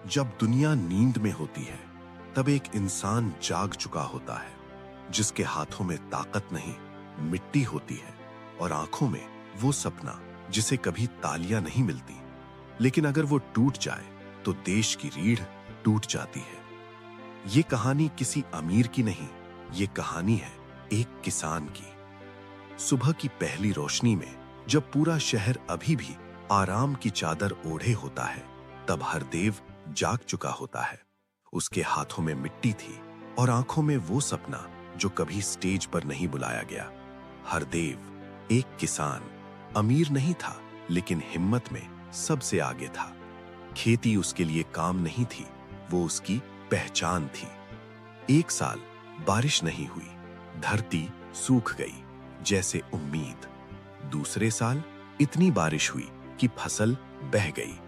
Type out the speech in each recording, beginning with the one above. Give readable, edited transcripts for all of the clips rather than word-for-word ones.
जब दुनिया नींद में होती है, तब एक इंसान जाग चुका होता है, जिसके हाथों में ताकत नहीं, मिट्टी होती है और आंखों में वो सपना जिसे कभी तालियां नहीं मिलती, लेकिन अगर वो टूट जाए तो देश की रीढ़ टूट जाती है। ये कहानी किसी अमीर की नहीं, ये कहानी है एक किसान की। सुबह की पहली रोशनी में जब पूरा शहर अभी भी आराम की चादर ओढ़े होता है, तब हरदेव जाग चुका होता है। उसके हाथों में मिट्टी थी और आंखों में वो सपना जो कभी स्टेज पर नहीं बुलाया गया। हरदेव एक किसान, अमीर नहीं था, लेकिन हिम्मत में सबसे आगे था। खेती उसके लिए काम नहीं थी, वो उसकी पहचान थी। एक साल बारिश नहीं हुई, धरती सूख गई जैसे उम्मीद। दूसरे साल इतनी बारिश हुई कि फसल बह गई,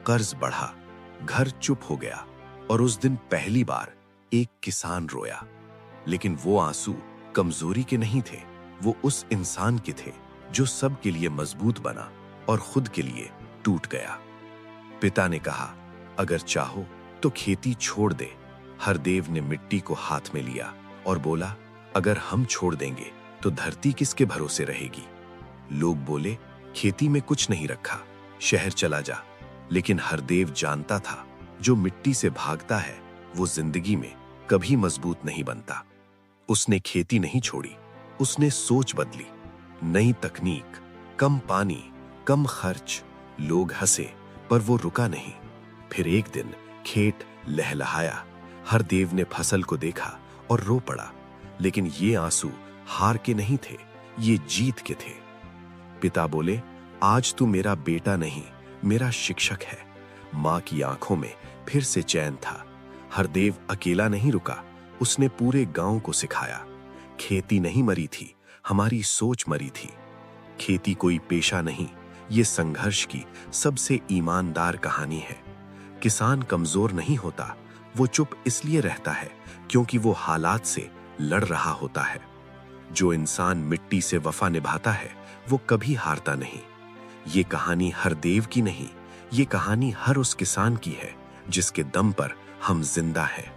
कर्ज बढ़ा, घर चुप हो गया और उस दिन पहली बार एक किसान रोया। लेकिन वो आंसू कमजोरी के नहीं थे, वो उस इंसान के थे जो सबके लिए मजबूत बना और खुद के लिए टूट गया। पिता ने कहा, अगर चाहो तो खेती छोड़ दे। हरदेव ने मिट्टी को हाथ में लिया और बोला, अगर हम छोड़ देंगे तो धरती किसके भरोसे रहेगी। लोग बोले, खेती में कुछ नहीं रखा, शहर चला जा। लेकिन हरदेव जानता था, जो मिट्टी से भागता है वो जिंदगी में कभी मजबूत नहीं बनता। उसने खेती नहीं छोड़ी, उसने सोच बदली। नई तकनीक, कम पानी, कम खर्च। लोग हंसे पर वो रुका नहीं। फिर एक दिन खेत लहलहाया। हरदेव ने फसल को देखा और रो पड़ा। लेकिन ये आंसू हार के नहीं थे, ये जीत के थे। पिता बोले, आज तू मेरा बेटा नहीं, मेरा शिक्षक है। मां की आंखों में फिर से चैन था। हरदेव अकेला नहीं रुका, उसने पूरे गांव को सिखाया, खेती नहीं मरी थी, हमारी सोच मरी थी। खेती कोई पेशा नहीं, ये संघर्ष की सबसे ईमानदार कहानी है। किसान कमजोर नहीं होता, वो चुप इसलिए रहता है क्योंकि वो हालात से लड़ रहा होता है। जो इंसान मिट्टी से वफा निभाता है वो कभी हारता नहीं। ये कहानी हरदेव की नहीं, ये कहानी हर उस किसान की है जिसके दम पर हम जिंदा हैं।